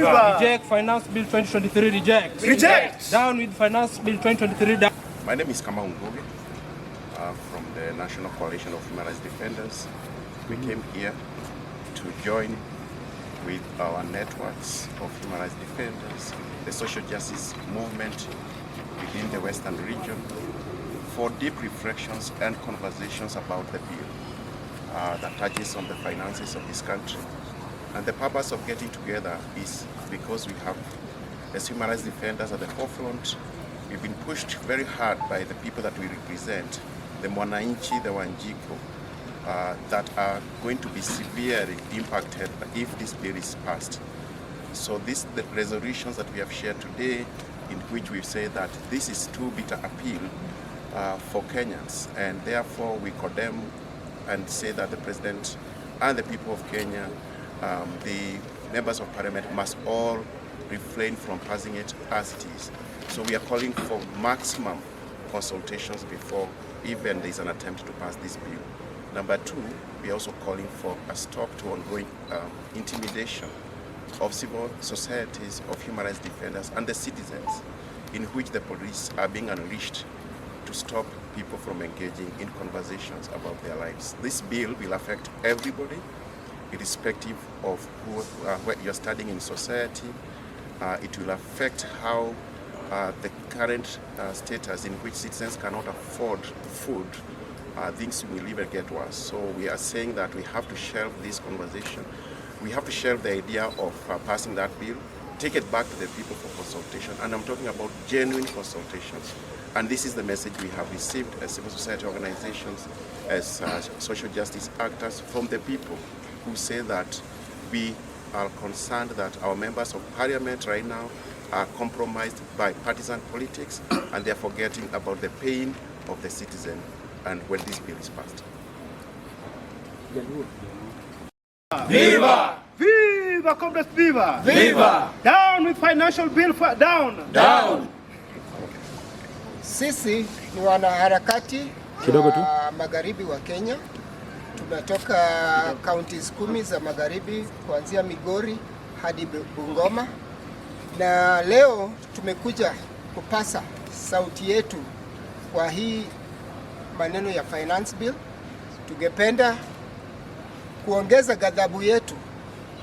Viva! Reject Finance Bill 2023, reject. Reject! Down with Finance Bill 2023, down. My name is Kamau Ngugi from the National Coalition of Human Rights Defenders. We came here to join with our networks of human rights defenders, the social justice movement within the Western region, for deep reflections and conversations about the bill that touches on the finances of this country. And the purpose of getting together is because we have, as human rights defenders at the forefront, we've been pushed very hard by the people that we represent, the Mwananchi, the Wanjiko, that are going to be severely impacted if this bill is passed. So the resolutions that we have shared today, in which we say that this is too bitter appeal for Kenyans, and therefore we condemn and say that the President and the people of Kenya, the members of Parliament, must all refrain from passing it as it is. So we are calling for maximum consultations before even there is an attempt to pass this bill. Number two, we are also calling for a stop to ongoing intimidation of civil societies, of human rights defenders and the citizens, in which the police are being unleashed to stop people from engaging in conversations about their lives. This bill will affect everybody, irrespective of where you're studying in society. It will affect how the current status in which citizens cannot afford food, things will even get worse. So we are saying that we have to shelve this conversation. We have to shelve the idea of passing that bill, take it back to the people for consultation. And I'm talking about genuine consultations. And this is the message we have received as civil society organizations, as social justice actors, from the people who say that we are concerned that our members of parliament right now are compromised by partisan politics, and they're forgetting about the pain of the citizen and when this bill is passed. Viva! Viva, comrades, viva! Viva! Down with financial bill, down! Down! Sisi ni wanaharakati wa magharibi wa Kenya. Tunatoka counties 10 za magharibi kuanzia Migori hadi Bungoma, na leo tumekuja kupasa sauti yetu kwa hii maneno ya finance bill. Tungependa kuongeza ghadhabu yetu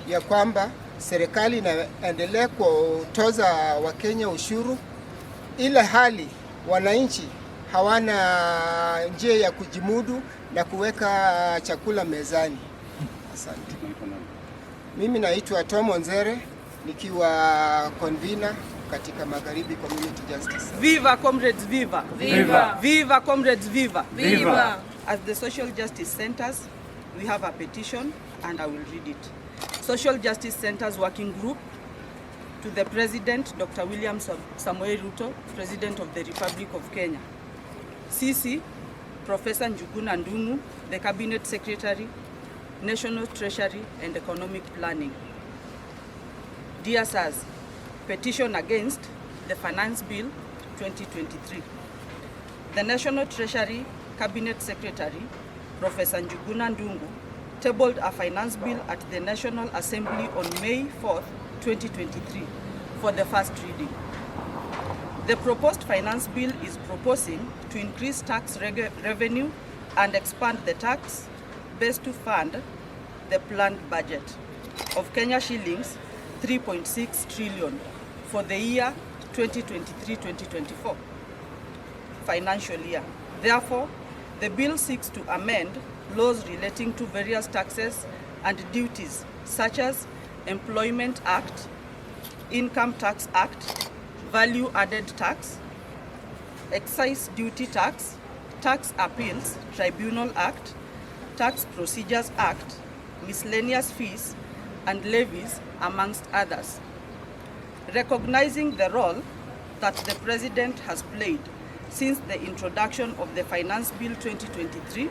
ya kwamba serikali inaendelea kutoza Wakenya ushuru, ila hali wananchi hawana njia ya kujimudu na kuweka chakula mezani. Asante. Mimi naitwa Tom Onzere, nikiwa convener katika Magharibi Community Justice. Viva comrades, viva! Viva! Viva comrades, viva! Viva! As the Social Justice Centers, we have a petition and I will read it. Social Justice Centers Working Group to the President, Dr. William Samoei Ruto, President of the Republic of Kenya. Sisi, Professor Njuguna Ndung'u, the Cabinet Secretary, National Treasury and Economic Planning. Dear Sirs, petition against the Finance Bill 2023. The National Treasury Cabinet Secretary, Professor Njuguna Ndung'u, tabled a finance bill at the National Assembly on May 4th, 2023 for the first reading. The proposed finance bill is proposing to increase tax revenue and expand the tax base to fund the planned budget of Kenya shillings 3.6 trillion for the year 2023-2024 financial year. Therefore, the bill seeks to amend laws relating to various taxes and duties such as Employment Act, Income Tax Act, Value Added Tax, Excise Duty Tax, Tax Appeals Tribunal Act, Tax Procedures Act, Miscellaneous Fees and Levies, amongst others. Recognizing the role that the President has played since the introduction of the Finance Bill 2023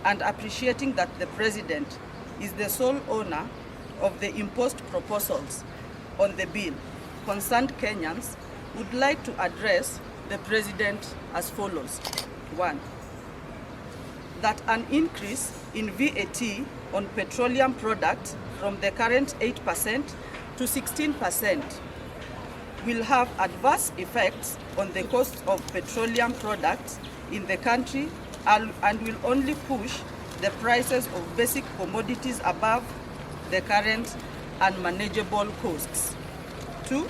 and appreciating that the President is the sole owner of the imposed proposals on the bill, concerned Kenyans would like to address the President as follows. 1. That an increase in VAT on petroleum products from the current 8% to 16% will have adverse effects on the cost of petroleum products in the country and will only push the prices of basic commodities above the current unmanageable costs. 2.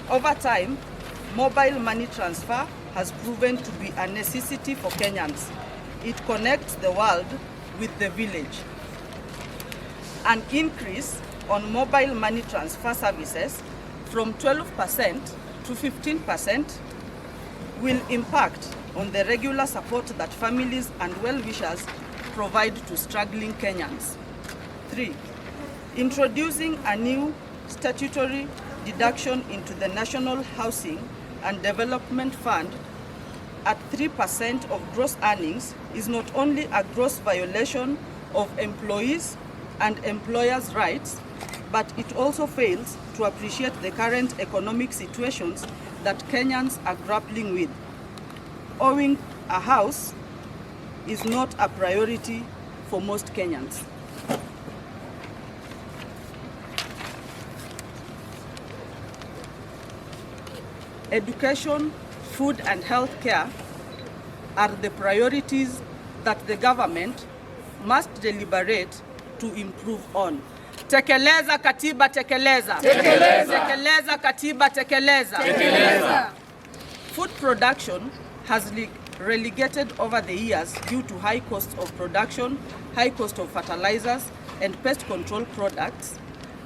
Over time, mobile money transfer has proven to be a necessity for Kenyans. It connects the world with the village. An increase on mobile money transfer services from 12% to 15% will impact on the regular support that families and well-wishers provide to struggling Kenyans. 3. Introducing a new statutory deduction into the National Housing and Development Fund at 3% of gross earnings is not only a gross violation of employees' and employers' rights, but it also fails to appreciate the current economic situations that Kenyans are grappling with. Owning a house is not a priority for most Kenyans. Education, food and health care are the priorities that the government must deliberate to improve on. Tekeleza katiba, tekeleza. Tekeleza. Tekeleza katiba, tekeleza. Tekeleza. Food production has relegated over the years due to high cost of production, high cost of fertilizers and pest control products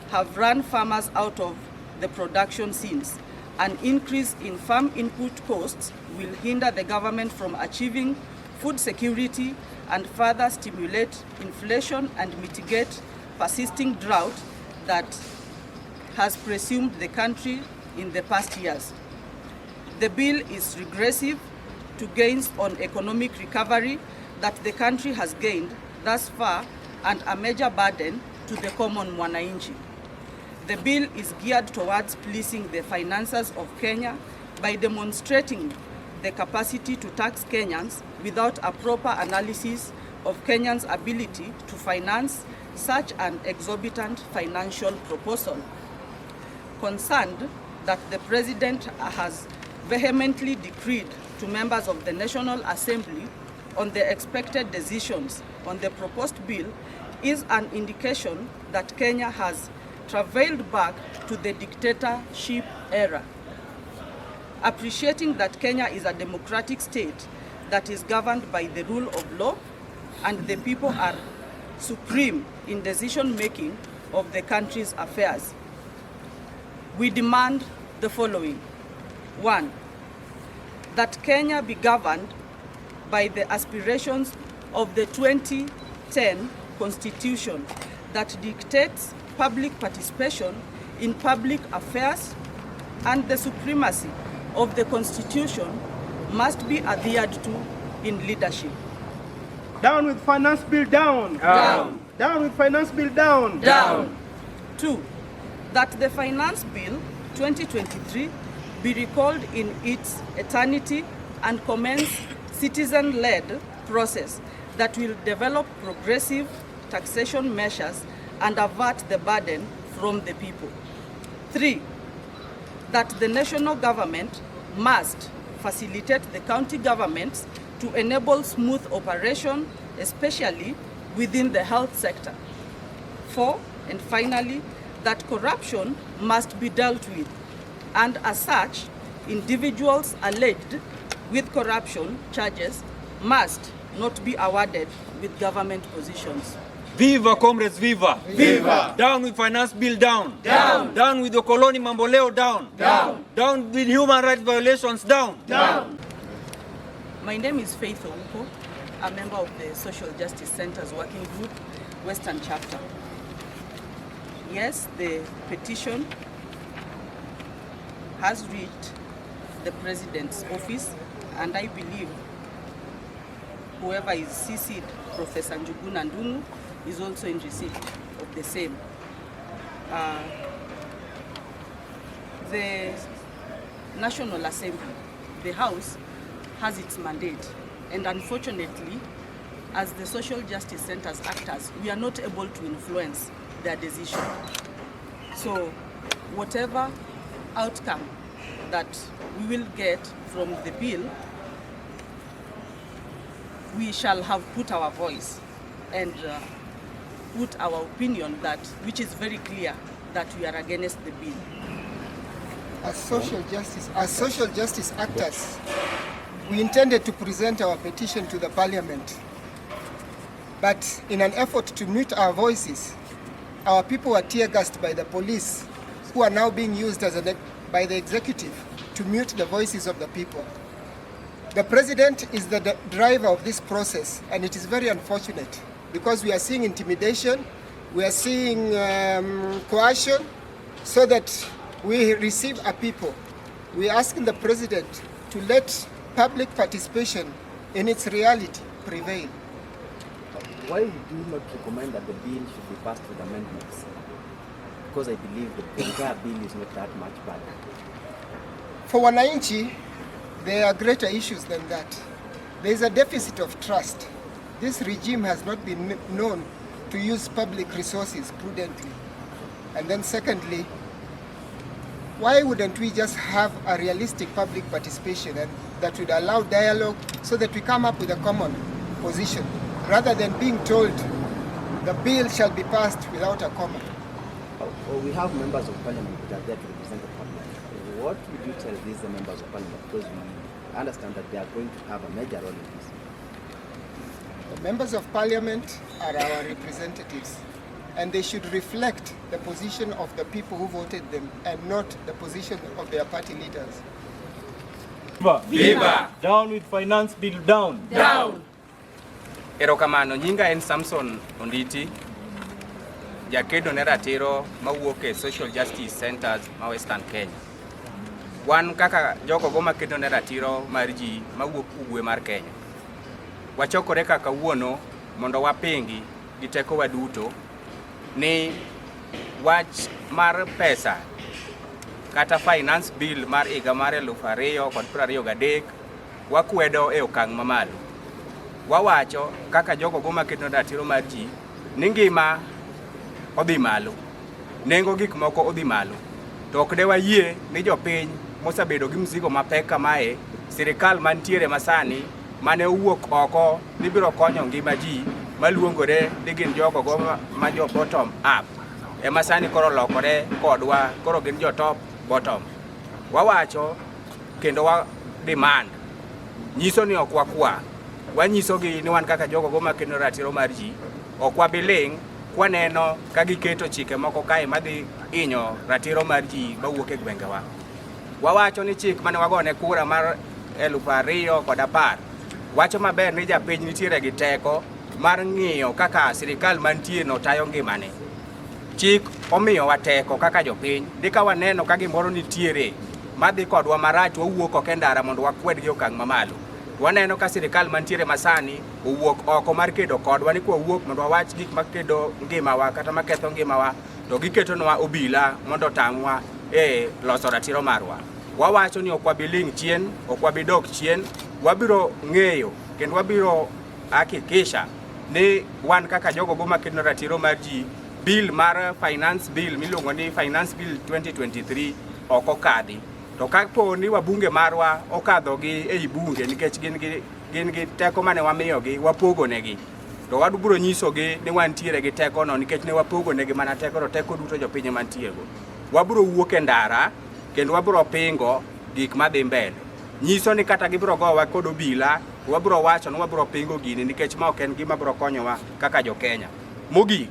have run farmers out of the production scenes. An increase in farm input costs will hinder the government from achieving food security and further stimulate inflation and mitigate persisting drought that has presumed the country in the past years. The bill is regressive to gains on economic recovery that the country has gained thus far and a major burden to the common mwananchi. The bill is geared towards pleasing the finances of Kenya by demonstrating the capacity to tax Kenyans without a proper analysis of Kenyans' ability to finance such an exorbitant financial proposal. Concerned that the President has vehemently decreed to members of the National Assembly on the expected decisions on the proposed bill is an indication that Kenya has traveled back to the dictatorship era. Appreciating that Kenya is a democratic state that is governed by the rule of law and the people are supreme in decision-making of the country's affairs, we demand the following. 1. That Kenya be governed by the aspirations of the 2010 Constitution that dictates public participation in public affairs, and the supremacy of the Constitution must be adhered to in leadership. Down with finance bill, down. Down. Down with finance bill, down. Down. 2. That the finance bill 2023 be recalled in its eternity and commence citizen-led process that will develop progressive taxation measures and avert the burden from the people. 3. That the national government must facilitate the county governments to enable smooth operation, especially within the health sector. 4. And finally, that corruption must be dealt with, and as such, individuals alleged with corruption charges must not be awarded with government positions. Viva comrades, viva! Viva! Down with finance bill, down! Down! Down with the colony mamboleo, down! Down! Down with human rights violations, down! Down! My name is Faith Ouko, a member of the Social Justice Center's Working Group, Western Chapter. Yes, the petition has reached the President's office, and I believe whoever is CC'd, Professor Njuguna Ndung'u, is also in receipt of the same. The National Assembly, the House, has its mandate, and unfortunately, as the Social Justice Center's actors, we are not able to influence their decision. So whatever outcome that we will get from the bill, we shall have put our voice and put our opinion that, which is very clear, that we are against the bill. As social justice actors, we intended to present our petition to the Parliament, but in an effort to mute our voices, our people were tear-gassed by the police, who are now being used by the executive to mute the voices of the people. The President is the driver of this process, and it is very unfortunate because we are seeing intimidation, we are seeing coercion, so that we receive our people. We are asking the President to let public participation in its reality prevail. Why would you not recommend that the bill should be passed with amendments? Because I believe the entire bill is not that much bad. For Wananchi, there are greater issues than that. There is a deficit of trust. This regime has not been known to use public resources prudently. And then secondly, why wouldn't we just have a realistic public participation and that would allow dialogue so that we come up with a common position, rather than being told the bill shall be passed without a comma? Well, we have members of Parliament that are there to represent the Parliament. What would you tell these members of Parliament? Because we understand that they are going to have a major role in this. The members of Parliament are our representatives, and they should reflect the position of the people who voted them and not the position of their party leaders. Viva! Viva! Down with finance bill, down! Down! Erokamano, nyinga en Samson Onditi, jakedo ne ratiro mawuok e Social Justice Centers ma Western Kenya. Wan kaka jogo go makedo ne ratiro mar ji mawuok ugwe mar Kenya. Wachokore kaka kawuono mondo wapingi gi teko waduto ni wach mar pesa kata finance bill mar higa mar 2023 wakwedo e okang' mamalo. Wawacho kaka jogo go makedo ne ratiro mar ji ni ngima odhi malo, nengo gik moko odhi malo, to ok de wayie ni jopiny mosabedo gi mzigo mapek kamae, sirikal mantiere masani mane owuok oko ni biro konyo ngima ji maluongore ni gin jogo go ma jo bottom up, e masani koro lokore kodwa, koro gin jo top bottom. Wawacho kendo wa demand nyiso ni ok wakwa, wanyiso gi ni wan kaka jogo go makedo ratiro mar ji ok wabiling kwaneno ka giketo chike moko kae madhi inyo ratiro mar ji mawuok e gwengewa. Wawacho ni chik mane wagone kura mar 2010 wacho maber ni japiny nitiere gi teko mar ng'iyo kaka sirikal mantie no tayo ngimane. Chik omiyo wa teko kaka jopiny, ni ka waneno ka gimoro nitiere madhi kodwa marach, wawuok oko e ndara mondo wakwed gi okang' mamalo. Waneno ka sirikal mantiere masani owuok oko mar kedo kodwa ni kwa wuok mondo wawach gik makedo ngimawa kata maketho ngimawa, to giketonwa obila mondo tamwa e loso ratiro marwa. Wawacho ni ok wabiling chien, ok wabidok chien, wabiro ng'eyo kendo wabiro hakikisha ni wan kaka jogo go makedo ratiro mar ji, bill mar finance bill miluongo ni finance bill 2023 ok okadhi. To kapo ni wabunge marwa okadho gi ei bunge nikech gin gi teko mane wamiyogi, wapogo negi, to wadubro nyiso gi ni wantiere gi teko no nikech ne wapogo negi mana teko, to teko duto jopiny mantiego. Wabro wuok e ndara kendo wabro pingo gik madhi mbele. Nyiso ni kata gibro gowa kod obila, wabro wacho ni wabro pingo gini nikech ma ok en gima bro konyowa kaka jo Kenya. Mogik,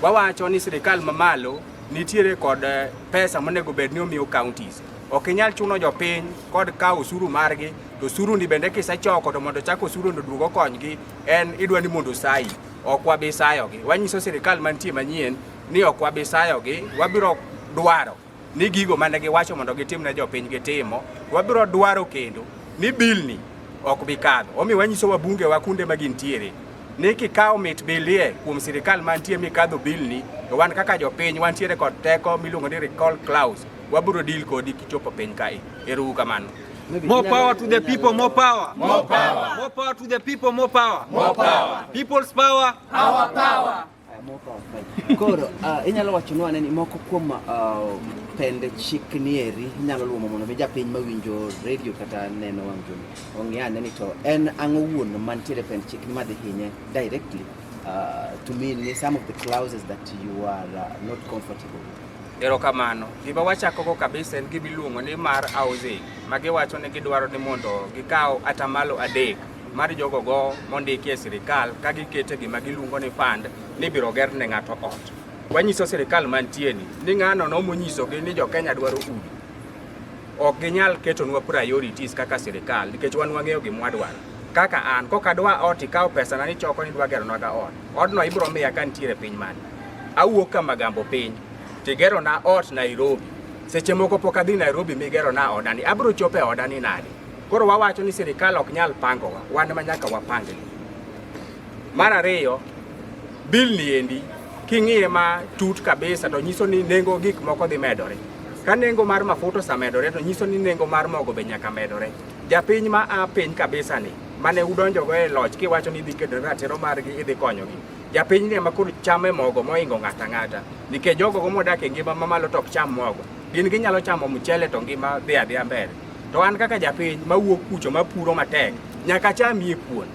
wawacho ni sirikal mamalo nitiere kod pesa monego bed ni omiyo counties. Ok inyal chuno jopiny kod ka osuru margi, to osuru ni bende kisechoko to mondo chako osuru no duogo konygi, en idwa ni mondo sai. Ok wabisayogi. Wanyiso sirikal mantie manyien ni ok wabisayogi, wabiro dwaro ni gigo mane giwacho mondo gitim ne jopiny gitimo. Wabiro dwaro kendo ni bill ni ok bikadho. Omi wanyiso wabunge wa kunde magintiere ni kikawo mit bilie kuom sirikal mantie mikadho bill ni, to wan kaka jopiny wantiere kod teko miluongo ni recall clause. Waburo deal kodi kichopo piny kae. Eru kamano. More power to the people, more power. More power. More power to the people, more power. More power. People's power. Our power. More power. Koro inyalo wachonwa ni moko kuom pende chik nieri inyalo luwo mondo mi japiny mawinjo radio kata neno wang' jowi ong'e ni to en ang'o wuon mantiere pend chik madhi hinye directly to mean some of the clauses that you are not comfortable with. Erokamano. Gima wachako kabisa en gima iluongo ni mar housing. Magiwacho ni gidwaro ni mondo gikaw atamalo 3 mar jogo go mondiki e sirikal ka gikete gima giluongo ni fund ni biro ger ne ng'ato ot. Wanyiso sirikal mantie ni ng'ano no monyisogi ni jo Kenya dwaro udi. Ok ginyal ketonwa priorities kaka sirikal nikech wan wang'eyo gima wadwaro. Kaka an kokadwa ot ikaw pesa na ni choko ni dwa gero naga ot. Odno ibiro miya ka ntiere piny mane. Awuok ka Magambo piny tigero na ot Nairobi. Seche moko pok adhi Nairobi migero na odani. Abiro chope odani nade. Koro wawacho ni sirikal ok nyal pangowa, wan ma nyaka wapange. Mar ariyo, bill ni endi king'iye ma tut kabisa to nyiso ni nengo gik moko dhi medore. Ka nengo mar mafuta samedore to nyiso ni nengo mar mogo be nyaka medore. Japiny ma a piny kabisa ni mane udonjo go e loch kiwacho ni dhi kedo ratiro margi idhi konyogi. Japiny ni ema koro chame mogo moingo ng'ata ng'ata. Nikech jogo go modak e ngima mamalo tok cham mogo. Gin ginyalo chamo mchele to ngima dhi adhiya mbele. To an kaka japiny mawuok kucho mapuro matek nyaka chamie kuon.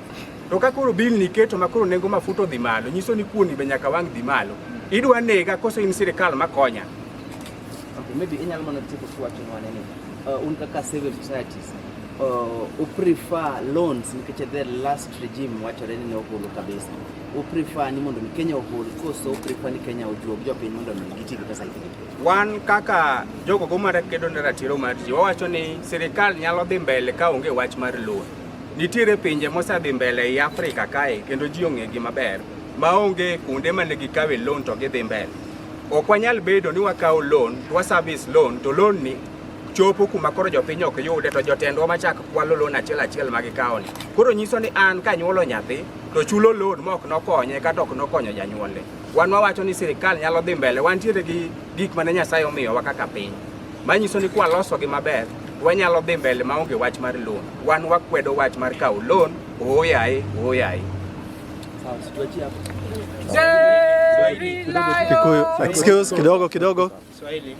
To ka koro bill ni keto makoro nengo mafuta dhi malo nyiso ni kuon be nyaka wang' dhi malo. Idwa nega koso in sirikal makonya. Okay, maybe inyalo mana tipo wachonwa ni un kaka civil societies prefer loans nikech the last regime wachore ni ogolo kabisa. Prefer ni mondo Kenya ogol koso prefer ni Kenya ojuog jopiny mondo giti gi pesa ikiti. Wan kaka jogo go mar kedo ne ratiro mar ji wawacho ni sirikal nyalo dhi mbele ka onge wach mar loan. Nitiere pinje mosadhi mbele e Afrika kae kendo ji ong'e gi maber maonge kuonde mane gikawe loan to gidhi mbele. Ok wanyal bedo ni wakawo loan to service loan to loan ni chopo kuma koro jopiny ok yude to jotendwa machak kwalo loan achiel ma gikawo ni. Koro nyiso ni an kanyuolo nyathi to chulo loan ma ok nokonye kata ok nokonyo janyuolne. Wan wawacho ni sirikal nyalo dhi mbele wantiere gi gik mane Nyasaye omiyowa kaka piny. Manyiso ni kwaloso gi maber wanyalo dhi mbele maonge wach mar loan. Wan wakwedo wach mar kawo loan oyaye. Sawa, situachi hapo. Excuse kidogo. Swahili.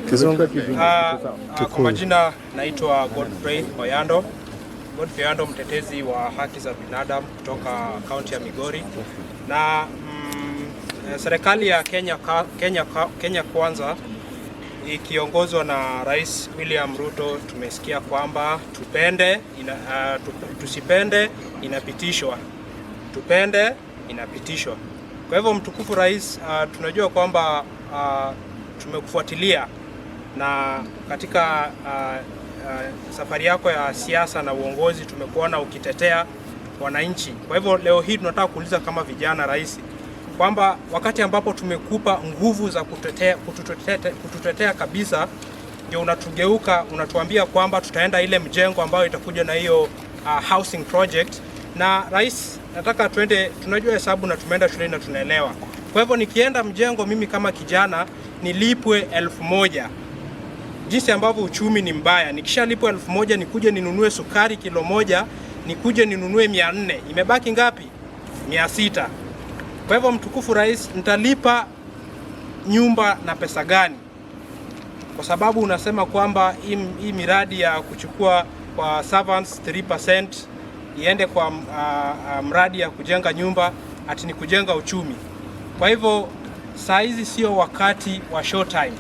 Kizungu. Kwa majina naitwa Godfrey Oyando. Godfrey Oyando, mtetezi wa haki za binadamu kutoka kaunti ya Migori. Na serikali ya Kenya Kwanza ikiongozwa na Rais William Ruto tumesikia kwamba tusipende inapitishwa. Tupende inapitishwa. Kwa hivyo mtukufu rais, tunajua kwamba tumekufuatilia na katika safari yako ya siasa na uongozi tumekuona ukitetea wananchi. Kwa hivyo leo hii tunataka kuuliza kama vijana rais kwamba wakati ambapo tumekupa nguvu za kututetea kabisa, ndio unatugeuka unatuambia kwamba tutaenda ile mjengo ambayo itakuja na hiyo housing project. Na rais, nataka tuende, tunajua hesabu na tumeenda shule na tunaelewa. Kwa hivyo nikienda mjengo mimi kama kijana nilipwe 1,000. Jinsi ambavyo uchumi ni mbaya, nikishalipwa 1,000 nikuje ninunue sukari kilo moja, nikuje ninunue 400. Imebaki ngapi? 600. Kwa hivyo mtukufu rais, nitalipa nyumba na pesa gani? Kwa sababu unasema kwamba hii miradi ya kuchukua kwa servants 3% iende kwa mradi ya kujenga nyumba ati ni kujenga uchumi. Kwa hivyo saa hizi sio wakati wa show time.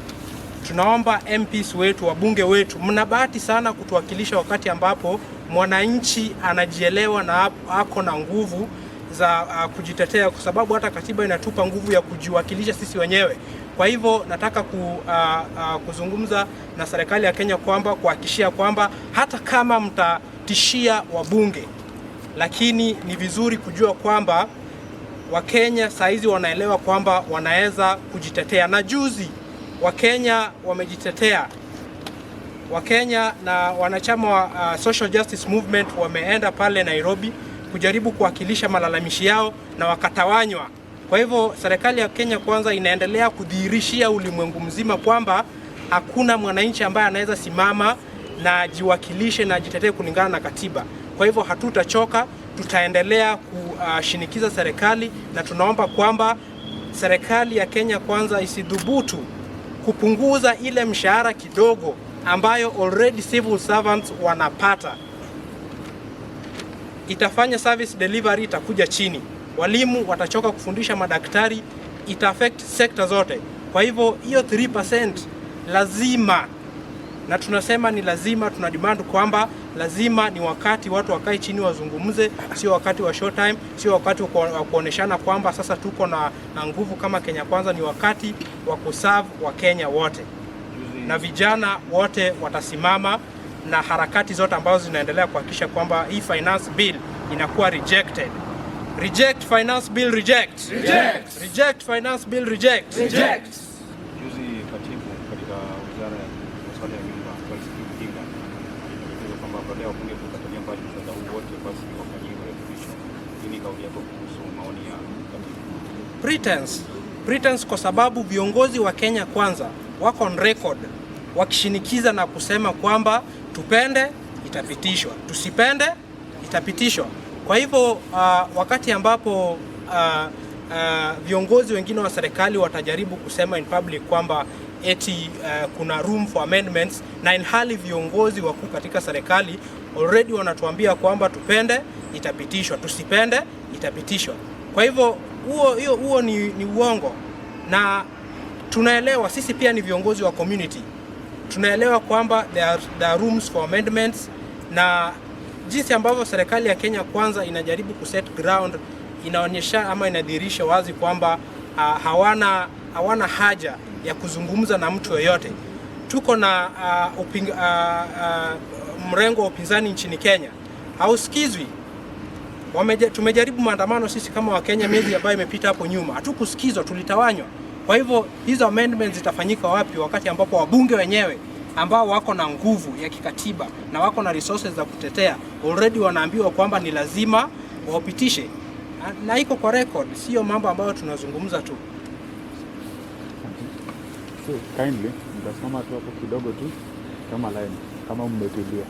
Tunaomba MPs wetu, wabunge wetu, mna bahati sana kutuwakilisha wakati ambapo mwananchi anajielewa na ako na nguvu za kujitetea, kwa sababu hata katiba inatupa nguvu ya kujiwakilisha sisi wenyewe. Kwa hivyo nataka kuzungumza na serikali ya Kenya kwamba kuhakikishia kwamba hata kama mtatishia wabunge, lakini ni vizuri kujua kwamba Wakenya saizi wanaelewa kwamba wanaweza kujitetea. Na juzi Wakenya wamejitetea. Wakenya na wanachama wa Social Justice Movement wameenda pale Nairobi kujaribu kuwakilisha malalamishi yao na wakatawanywa. Kwa hivyo serikali ya Kenya Kwanza inaendelea kudhihirishia ulimwengu mzima kwamba hakuna mwananchi ambaye anaweza simama na jiwakilishe na jitetee kulingana na katiba. Kwa hivyo hatutachoka, tutaendelea kushinikiza serikali, na tunaomba kwamba serikali ya Kenya Kwanza isidhubutu kupunguza ile mshahara kidogo ambayo already civil servants wanapata. Itafanya service delivery itakuja chini, walimu watachoka kufundisha madaktari, ita affect sector zote. Kwa hivyo hiyo 3% lazima, na tunasema ni lazima, tuna demand kwamba lazima ni wakati watu wakae chini wazungumze, sio wakati wa short time, sio wakati wa kuoneshana kwamba sasa tuko na nguvu kama Kenya Kwanza. Ni wakati wa kuserve wa Kenya wote, na vijana wote watasimama na harakati zote ambazo zinaendelea kuhakikisha kwamba hii finance bill inakuwa rejected. Reject finance bill, reject. Reject. Reject finance bill, reject. Reject. Juzi katibu katika wizara ya masuala ya nyumba alieleza kwamba baada ya wabunge kukatalia mbali mswada huu wote basi wafanyiwe rekebisho. Nini kauli yako kuhusu maoni ya katibu? Pretense kwa sababu viongozi wa Kenya Kwanza wako on record wakishinikiza na kusema kwamba tupende itapitishwa, tusipende itapitishwa. Kwa hivyo wakati ambapo viongozi wengine wa serikali watajaribu kusema in public kwamba eti kuna room for amendments, na ilhali viongozi wakuu katika serikali already wanatuambia kwamba tupende itapitishwa, tusipende itapitishwa. Kwa hivyo huo ni uongo, na tunaelewa sisi pia ni viongozi wa community, tunaelewa kwamba there are rooms for amendments, na jinsi ambavyo serikali ya Kenya Kwanza inajaribu kuset ground inaonyesha ama inadhihirisha wazi kwamba hawana haja ya kuzungumza na mtu yoyote. Tuko na mrengo wa upinzani nchini Kenya, hausikizwi. Tumejaribu maandamano sisi kama Wakenya miezi ambayo imepita hapo nyuma, hatukusikizwa, tulitawanywa. Kwa hivyo hizo amendments zitafanyika wapi wakati ambapo wabunge wenyewe ambao wako na nguvu ya kikatiba na wako na resources za kutetea already wanaambiwa kwamba ni lazima wapitishe, na iko kwa record, sio mambo ambayo tunazungumza tu. So kindly mtasimama tu hapo kidogo tu kama line, kama mmetulia.